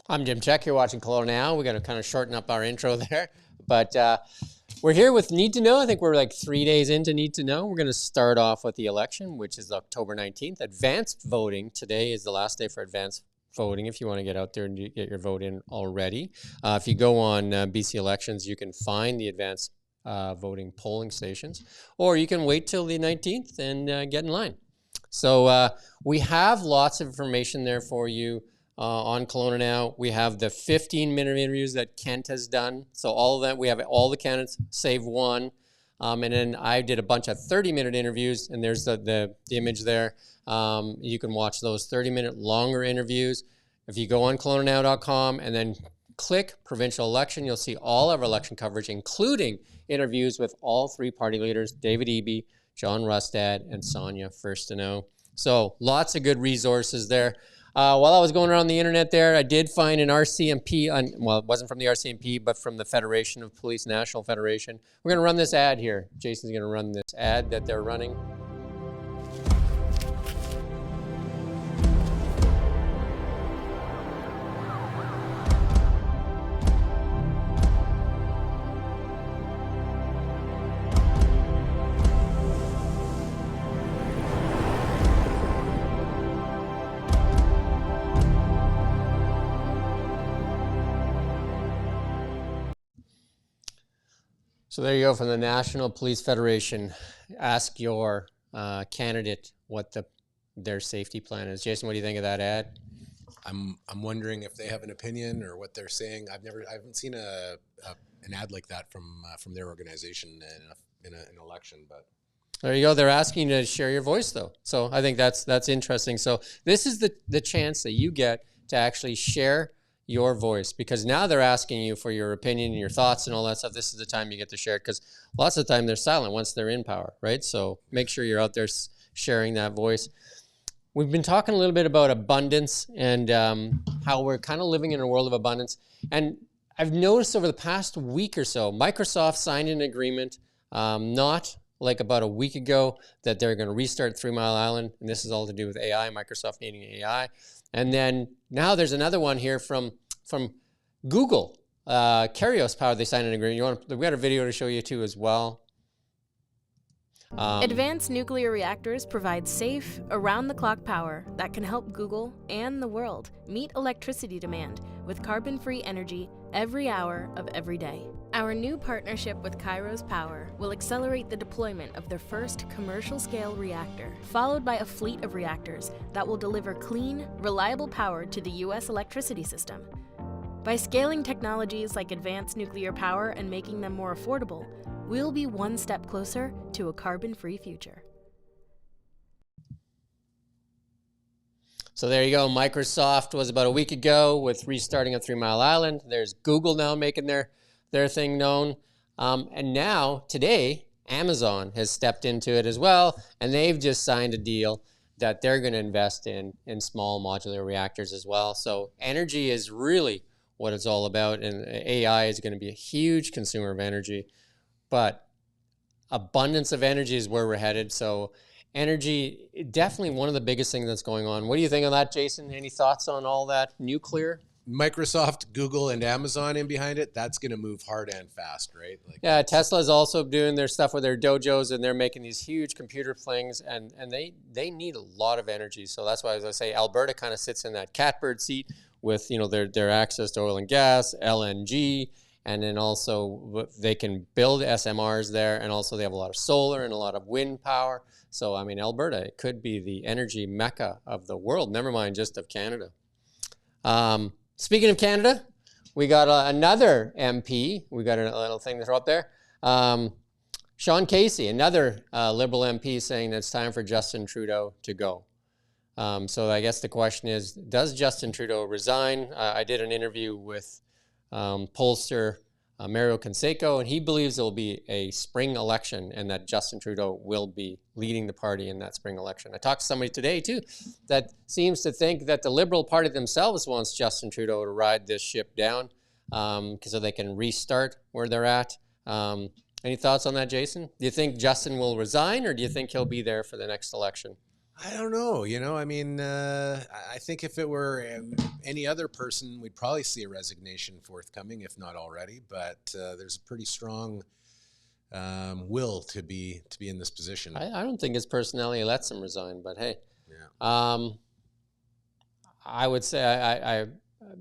I'm Jim Czek. You're watching Kelowna Now. We're going to kind of shorten up our intro there. But we're here with Need to Know. I think we're like 3 days into Need to Know. We're going to start off with the election, which is October 19th. Advanced voting. Today is the last day for advanced voting if you want to get out there and get your vote in already. If you go on BC Elections, you can find the advanced voting polling stations, or you can wait till the 19th and get in line. So we have lots of information there for you. On Kelowna Now, we have the 15-minute interviews that Kent has done. So all of that, we have all the candidates save one. And then I did a bunch of 30-minute interviews, and there's the image there. You can watch those 30-minute longer interviews. If you go on KelownaNow.com and then click provincial election, you'll see all of our election coverage, including interviews with all three party leaders, David Eby, John Rustad, and Sonia First to Know. So lots of good resources there. While I was going around the internet there, I did find an RCMP, well, it wasn't from the RCMP, but from the Federation of Police, National Federation. We're going to run this ad here. Jason's going to run this ad that they're running. So there you go, from the National Police Federation. Ask your candidate what their safety plan is. Jason, what do you think of that ad? I'm wondering if they have an opinion or what they're saying. I haven't seen an ad like that from their organization in an election. But there you go. They're asking you to share your voice, though. So I think that's interesting. So this is the chance that you get to actually share your voice, because now they're asking you for your opinion and your thoughts and all that stuff. This is the time you get to share it, because lots of the time they're silent once they're in power, right? So make sure you're out there sharing that voice. We've been talking a little bit about abundance and how we're kind of living in a world of abundance. And I've noticed over the past week or so, Microsoft signed an agreement, not like about a week ago, that they're going to restart 3 Mile Island. And this is all to do with AI, Microsoft needing AI. And then now there's another one here from Google, Karios Power. They signed an agreement. We've got a video to show you too as well. Advanced nuclear reactors provide safe, around-the-clock power that can help Google and the world meet electricity demand with carbon-free energy every hour of every day. Our new partnership with Kairos Power will accelerate the deployment of their first commercial-scale reactor, followed by a fleet of reactors that will deliver clean, reliable power to the U.S. electricity system. By scaling technologies like advanced nuclear power and making them more affordable, we'll be one step closer to a carbon-free future. So there you go. Microsoft was about a week ago with restarting of 3 Mile Island. There's Google now making their thing known. And now, today, Amazon has stepped into it as well, and they've just signed a deal that they're going to invest in small modular reactors as well. So energy is really what it's all about, and AI is going to be a huge consumer of energy. But abundance of energy is where we're headed. So energy, definitely one of the biggest things that's going on. What do you think of that, Jason? Any thoughts on all that nuclear? Microsoft, Google, and Amazon in behind it, that's going to move hard and fast, right? Like, yeah, Tesla's also doing their stuff with their dojos, and they're making these huge computer things, and they need a lot of energy. So that's why, as I say, Alberta kind of sits in that catbird seat with, you know, their access to oil and gas, LNG, and then also they can build SMRs there, and also they have a lot of solar and a lot of wind power. So, I mean, Alberta, it could be the energy mecca of the world, never mind just of Canada. Speaking of Canada, we got another MP. We got a little thing to throw up there. Sean Casey, another Liberal MP, saying that it's time for Justin Trudeau to go. So I guess the question is, does Justin Trudeau resign? I did an interview with pollster Mario Canseco, and he believes there will be a spring election and that Justin Trudeau will be leading the party in that spring election. I talked to somebody today, too, that seems to think that the Liberal Party themselves wants Justin Trudeau to ride this ship down so they can restart where they're at. Any thoughts on that, Jason? Do you think Justin will resign, or do you think he'll be there for the next election? I don't know. I mean, I think if it were any other person, we'd probably see a resignation forthcoming, if not already. But there's a pretty strong will to be in this position. I don't think his personality lets him resign, but hey. Yeah. I would say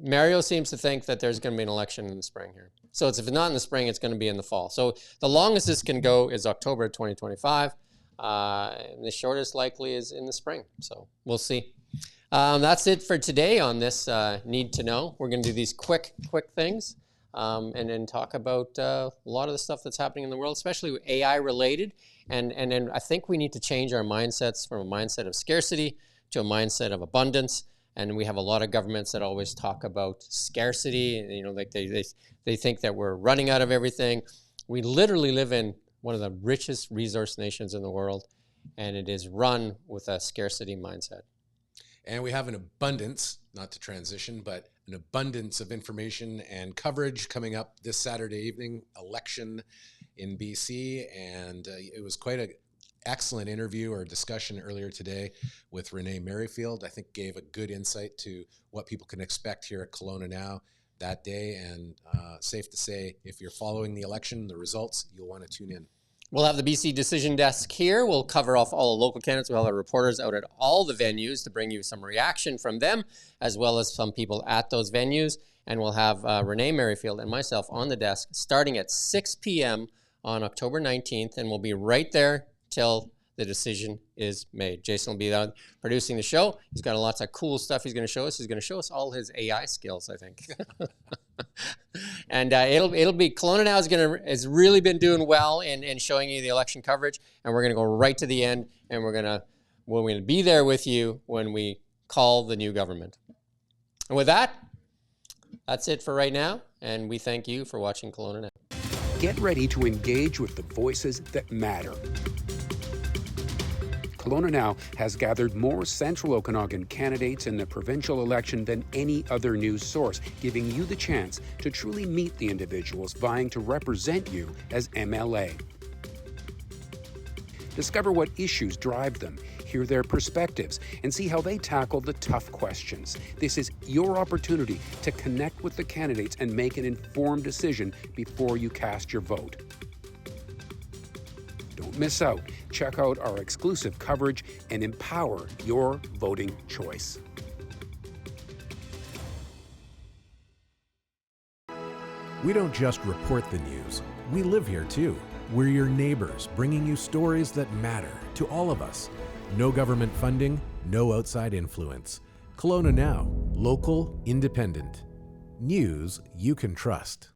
Mario seems to think that there's going to be an election in the spring here. So if it's not in the spring, it's going to be in the fall. So the longest this can go is October 2025. And the shortest likely is in the spring. So we'll see. That's it for today on this Need to Know. We're going to do these quick things and then talk about a lot of the stuff that's happening in the world, especially AI related. And then I think we need to change our mindsets from a mindset of scarcity to a mindset of abundance. And we have a lot of governments that always talk about scarcity. Like they think that we're running out of everything. We literally live in one of the richest resource nations in the world, and it is run with a scarcity mindset. And we have an abundance, not to transition, but an abundance of information and coverage coming up this Saturday evening, election in BC. And it was quite an excellent interview or discussion earlier today with Renee Merrifield. I think gave a good insight to what people can expect here at Kelowna Now that day. And safe to say, if you're following the election, the results, you'll want to tune in. We'll have the BC Decision Desk here. We'll cover off all the local candidates. We'll have our reporters out at all the venues to bring you some reaction from them, as well as some people at those venues. And we'll have Renee Merrifield and myself on the desk starting at 6 p.m. on October 19th, and we'll be right there till the decision is made. Jason will be there producing the show. He's got lots of cool stuff he's going to show us. He's going to show us all his AI skills, I think. And it'll be Kelowna Now has really been doing well in showing you the election coverage, and we're going to go right to the end, and we're going to be there with you when we call the new government. And with that, that's it for right now, and we thank you for watching Kelowna Now. Get ready to engage with the voices that matter. Kelowna Now has gathered more Central Okanagan candidates in the provincial election than any other news source, giving you the chance to truly meet the individuals vying to represent you as MLA. Discover what issues drive them, hear their perspectives, and see how they tackle the tough questions. This is your opportunity to connect with the candidates and make an informed decision before you cast your vote. Don't miss out. Check out our exclusive coverage and empower your voting choice. We don't just report the news. We live here too. We're your neighbors, bringing you stories that matter to all of us. No government funding, no outside influence. Kelowna Now, local, independent. News you can trust.